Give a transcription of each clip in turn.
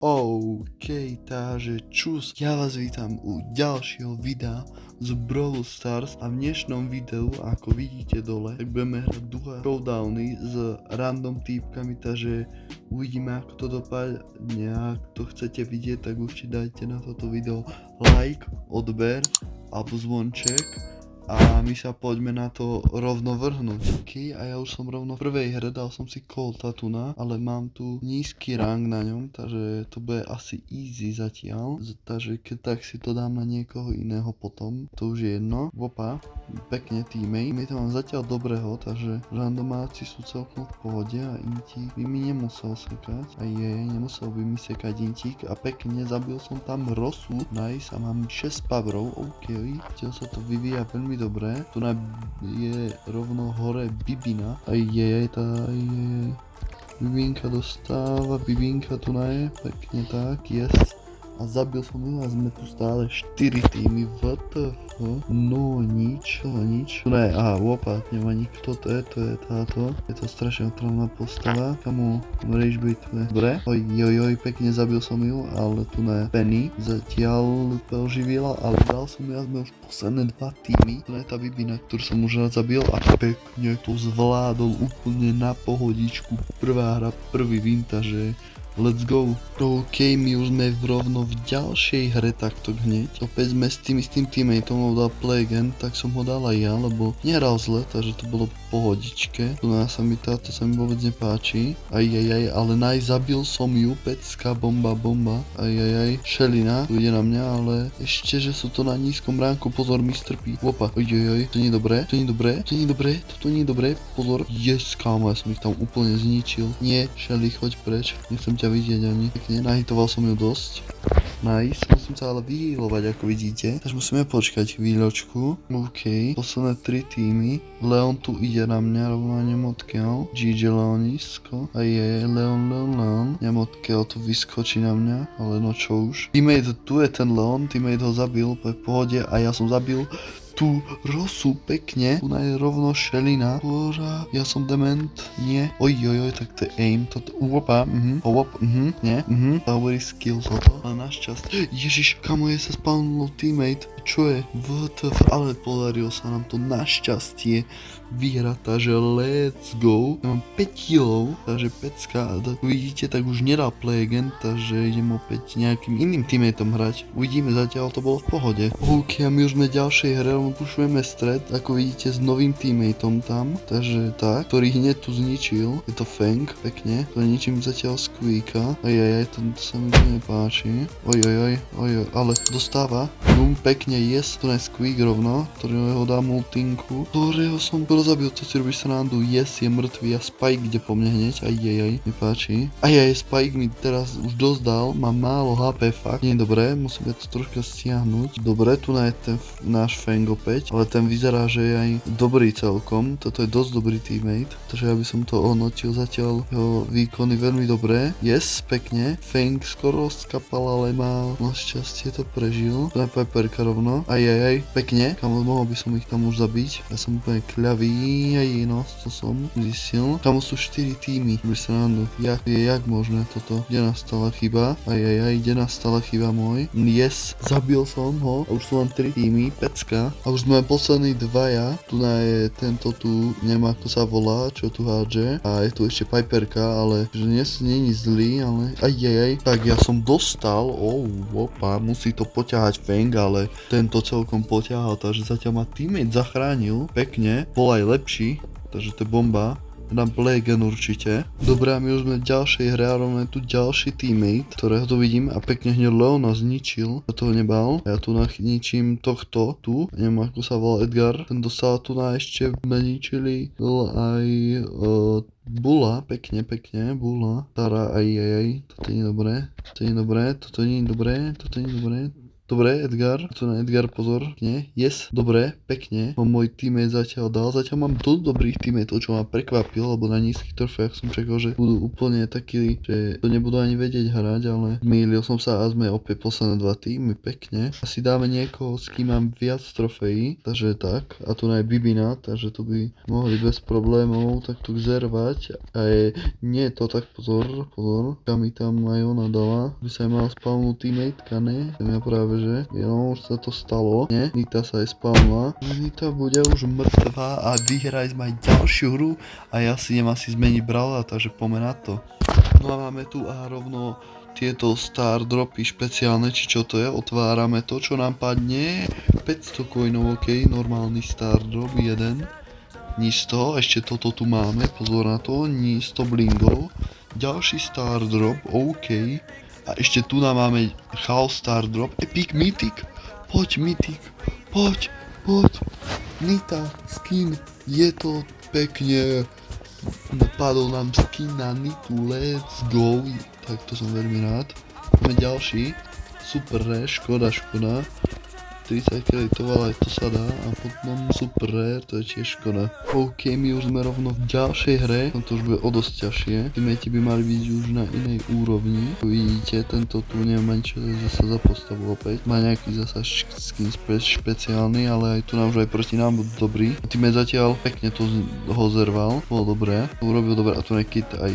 OK, takže čus, ja vás vítam u ďalšieho videa z Brawl Stars a v dnešnom videu, ako vidíte dole, tak budeme hrať duha showdowny s random týpkami, takže uvidíme ako to dopadne. Ak to chcete vidieť, tak určite dajte na toto video like, odber alebo zvonček. A my sa poďme na to rovno vrhnúť. OK, a ja už som rovno v prvej hre, dal som si Colta Tuna, ale mám tu nízky rang na ňom, takže to bude asi easy zatiaľ. Takže keď tak si to dám na niekoho iného potom, to už je jedno. Opa, pekne teammate. My to mám zatiaľ dobrého, takže randomáci sú celkom v pohode a Intík by mi nemusel sekať. A nemusel by mi sekať Intík a pekne zabil som tam Rosu. Nice, a mám 6 powerov, OK, chcel sa to vyvíja veľmi dobre. Tu je rovno hore Bibina. Bibinka dostáva, Bibinka tu je, pekne tak, yes. A zabil som ju a sme tu stále 4 týmy, WTF, no nič. Tu ne, aha, opa, nemá nikto, to je táto, je to strašne otravná postava, kamu rage bitve, dobre, ojojoj, pekne zabil som ju, ale tu ne, Penny, zatiaľ oživila, ale dal som ju a sme už posledné 2 týmy, tu ne tá Bibina, ktorú som už raz zabil a pekne to zvládol úplne na pohodičku, prvá hra, prvý win, takže let's go. OK, my už sme rovno v ďalšej hre takto hneď. Opäť sme s tým istým teammateom dal play again, tak som ho dal aj ja, lebo nehral zle, takže to bolo pohodičke. Tu sa mi vôbec nepáči. Ale zabil som ju, pecka, bomba. Šelina, tu ide na mňa, ale ešte, že sú to na nízkom ránku, pozor, Mr. P. Opa, to nie je dobré, pozor. Yes, kámo, ja som ich tam úplne zničil. Nie, Shelly, choď preč, nechcem ťa vidieť ani. Pekne, nahitoval som ju dosť. Nice, musím sa ale vyhýlovať, ako vidíte. Takže musíme počkať chvíľočku. OK, posledné 3 týmy. Leon tu ide na mňa, rovno nemodkiaľ. GG Leonisko. Leon. Nemodkiaľ tu vyskočí na mňa, ale no čo už. Teammate, tu je ten Leon, teammate ho zabil, po pohode a ja som zabil tú Rosu pekne, tu je rovno Šelina. Boža, ja som dement, nie. Ojojoj, tak to je aim, toto, nie, power skill toto, ale našťastie. Ježiš, kamo je sa spawnul teammate, čo je? WTF, ale podarilo sa nám to našťastie vyhrať, takže let's go. Ja mám 5 killov, takže pecka, vidíte, tak už nedá play again, takže idem opäť nejakým iným teammateom hrať. Uvidíme, zatiaľ to bolo v pohode. OK, a my už sme v ďalšej hre, pušujeme stred, ako vidíte, s novým teammateom tam, takže tak, ktorý hneď tu zničil, je to Fang, pekne, to ničím zatiaľ Squeaka, to sa mi to nepáči, ale dostáva, pekne, yes, to je Squeak rovno, ktorého dá multinku, ktorého som zabil, to si robíš srandu, yes, je mŕtvý a Spike ide po mne hneď, nepáči, Spike mi teraz už dosť dal, mám málo HP, fakt, nie je dobré, musíme to troška stiahnuť, dobre, tu je ten náš Fang opäť, ale ten vyzerá, že je aj dobrý celkom, toto je dosť dobrý teammate, takže ja by som to ohodnotil zatiaľ, jeho výkony veľmi dobré, yes, pekne, Fang skoro skapal, ale má našťastie to prežil, to je Piperka rovno, pekne, kam mohol by som ich tam už zabiť, ja som úplne kľavý, to som zistil, tam sú 4 týmy, by sa nám jak možné toto, kde nastala chyba, kde nastala chyba môj, yes, zabil som ho, a už sú len 3 týmy, pecka, a už sme poslední dvaja, tu je tento tu, neviem ako sa volá, čo tu hádže, a je tu ešte Piperka, ale že nie je zlý, ale tak ja som dostal, opa, musí to poťahať Fang, ale tento celkom poťahal, takže zatiaľ ma teammate zachránil, pekne, bol aj lepší, takže to je bomba. Dám play again určite. Dobre, a my už sme v ďalšej hre a rovno je tu ďalší teammate, ktorého tu vidím a pekne hneď Leona zničil, ja toho nebal. Ja tu ničím tohto tu, neviem ako sa volá Edgar, ten dostal tu ešte zničili aj Bula, pekne, Bula, Tara, toto nie je dobré, toto nie je dobré. dobre, Edgar, tu na Edgar, pozor, nie, yes, dobre, pekne, môj teammate zatiaľ dal, zatiaľ mám dosť dobrých teammateov, čo ma prekvapilo, lebo na nízkych trofejach som čakal, že budú úplne takí, že to nebudú ani vedieť hrať, ale mýlil som sa a sme opäť posledné 2 týmy, pekne. Asi dáme niekoho, s kým mám viac trofejí, takže tak, a tu na je Bibina, takže to by mohli bez problémov takto zervať, a nie je to tak, pozor, kam mi tam aj ona dala, by sa aj mal spavnúť teammate, ne? Ja práve, že, no, už sa to stalo, nie? Nita sa aj spavnula, Nita bude už mŕtvá a vyhrali sme aj ďalšiu hru a ja si idem asi zmeniť brawlera, takže poďme na to. No a máme tu a rovno tieto star dropy špeciálne, či čo to je, otvárame to, čo nám padne, 500 coinov, ok, normálny star drop, jeden. Nič z toho, ešte toto tu máme, pozor na to, nič 100 blingov, ďalší star drop, ok, a ešte tu nám máme chaos star drop, epic mythic, poď mythic, poď, Nita, skin, je to pekne, napadol nám skin na Nitu, let's go, tak to som veľmi rád, máme ďalší, super rare, škoda, 30 kreditov, ale to sa dá a potom super rare, to je tiež škoda. Ok, my už sme rovno v ďalšej hre, no to už bude o dosť ťažšie. Teammates by mali byť už na inej úrovni. Vidíte, tento tu nemá nič zase za postavu opäť. Má nejaký zasa skin špeciálny, ale aj tu nám už aj proti nám budú dobrý. Teammate zatiaľ pekne to hozerval, bolo dobré. To urobil dobre a tu je kit, aj,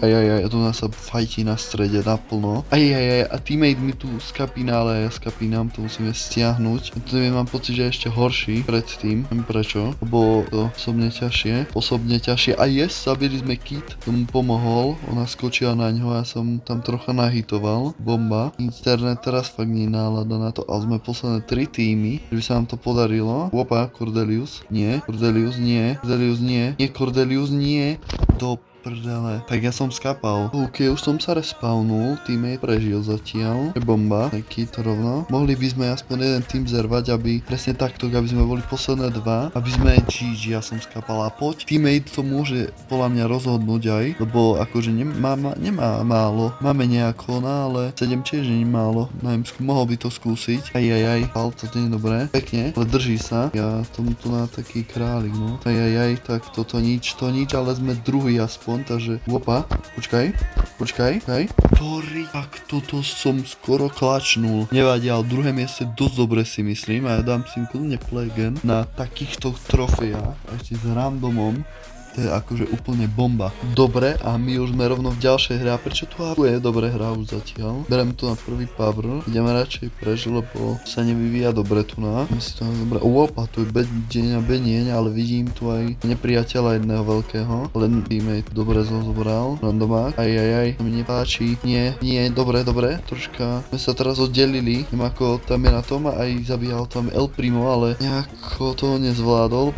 a tu nás sa fajtí na strede naplno. A teammate mi tu skapína, ale ja skapínam, to musím stiahnuť. To mám pocit, že je ešte horší predtým. Neviem prečo. Lebo to osobne ťažšie. A yes, zabili sme kit. Tomu pomohol. Ona skočila na ňo a ja som tam trocha nahitoval. Bomba. Internet teraz fakt nie je nálada na to. Ale sme posledné 3 týmy. Že by sa nám to podarilo. Opa, Cordelius. Nie. Cordelius nie. Do prdele. Tak ja som skapal. Ok, už som sa respawnul, teammate prežil zatiaľ. Je bomba, taký to rovno. Mohli by sme aspoň jeden tým zervať, aby presne takto, aby sme boli posledné 2. Aby sme GG, ja som skapal a poď. Teammate to môže podľa mňa rozhodnúť aj, lebo akože nemá málo. Máme nejako, ale 7 tiež nie je málo. Mohol by to skúsiť. Ale to nie je dobré. Pekne, ale drží sa. Ja tomu tu na taký králik, no. Tak toto nič, ale sme druhý aspoň. Takže, opa, počkaj, Tori, tak toto som skoro klačnul. Nevadí, ale druhé miesto je dosť dobre si myslím a ja dám si kľudne plegen na takýchto trofejách, ešte s randomom. To je akože úplne bomba. Dobre, a my už sme rovno v ďalšej hre. A prečo tu je dobre hra už zatiaľ? Berem to na prvý power. Ideme radšej preč, lebo sa nevyvíja dobre tu na. Myslím to dobre. Opa, tu je bedieň, ale vidím tu aj nepriateľa jedného veľkého. Len teammate dobre zobral. Randomák. To mi nepáči. Nie, dobre. Troška sme sa teraz oddelili. Neviem ako tam je na tom a aj zabíjal tam El Primo, ale nejako to nezvládol.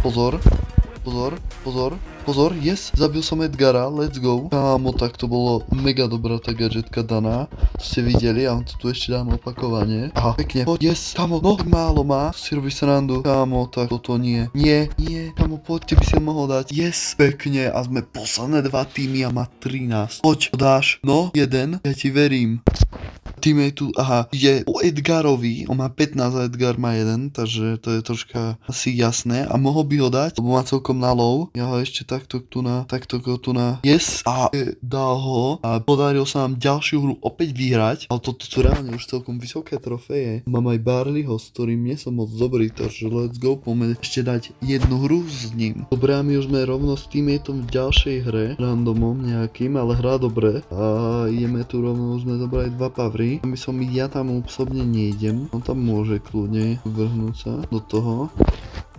Pozor, yes, zabil som Edgara, let's go. Kámo, tak to bolo mega dobrá tá gadgetka daná. To ste videli, ja vám to tu ešte dám opakovane. Aha, pekne, poď, yes, kámo, no, tak málo má. Si robí srandu, kámo, tak toto nie. Nie, kámo, poď, by si ho mohol dať. Yes, pekne, a sme posledné 2 týmy a má 13. Poď, dáš, no, 1, ja ti verím. Teammate tu, ide o Edgarovi, on má 15 a Edgar má 1, takže to je troška asi jasné a mohol by ho dať, lebo má celkom na low. Ja ho ešte takto tu na, yes, a dal ho a podaril sa nám ďalšiu hru opäť vyhrať, ale toto sú reálne už celkom vysoké trofeje. Mám aj Barleyho, s ktorým nie som moc dobrý, takže let's go, poďme ešte dať jednu hru s ním. Dobre, a my už sme rovno s teammateom v ďalšej hre, randomom nejakým, ale hrá dobre a ideme tu rovno, už sme zobrali 2 pavry. Ja tam osobne nejdem, on tam môže kľudne vrhnúť sa do toho.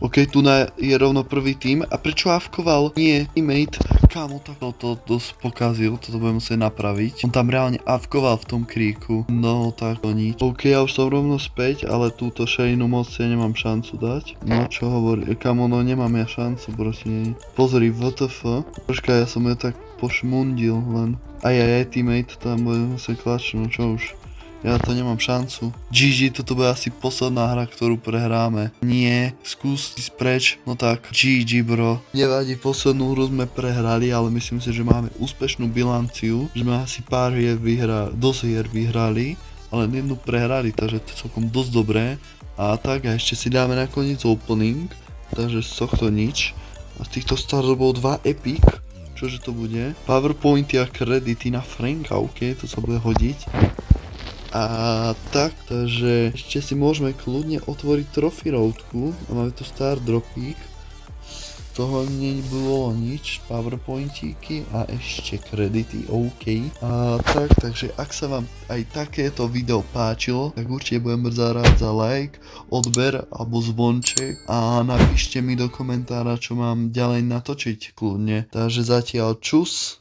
Ok, tu je rovno prvý tým. A prečo avkoval? Nie, teammate. Kámo, tak to dosť pokazil, toto budem musieť napraviť. On tam reálne avkoval v tom kríku. No, tak to nič. Ok, ja už som rovno späť, ale túto šejnú moc ja nemám šancu dať. No, čo hovorí? Kámo, no nemám ja šancu proti nej. Pozri, WTF. Počkaj, ja som ju tak pošmundil len. Teammate, tam budem musieť klačnúť, čo už. Ja to nemám šancu. GG, toto bude asi posledná hra, ktorú prehráme. Nie, skús ísť preč. No tak, GG bro. Nevadí, poslednú hru sme prehrali, ale myslím si, že máme úspešnú bilanciu. Že sme asi dosť hier vyhrali. ale len jednu prehrali, takže to je celkom dosť dobré. A tak a ešte si dáme nakoniec opening, takže z tohto nič. A z týchto stars bolo 2 epic, čože to bude? Powerpointy a kredity na Franka, ok, to sa bude hodiť. A tak, takže ešte si môžeme kľudne otvoriť trophy roadku a máme tu star dropík. Z toho nebolo nič, powerpointíky a ešte kredity, ok. A tak, takže ak sa vám aj takéto video páčilo, tak určite budem rád za like, odber alebo zvonček a napíšte mi do komentára, čo mám ďalej natočiť kľudne. Takže zatiaľ čus.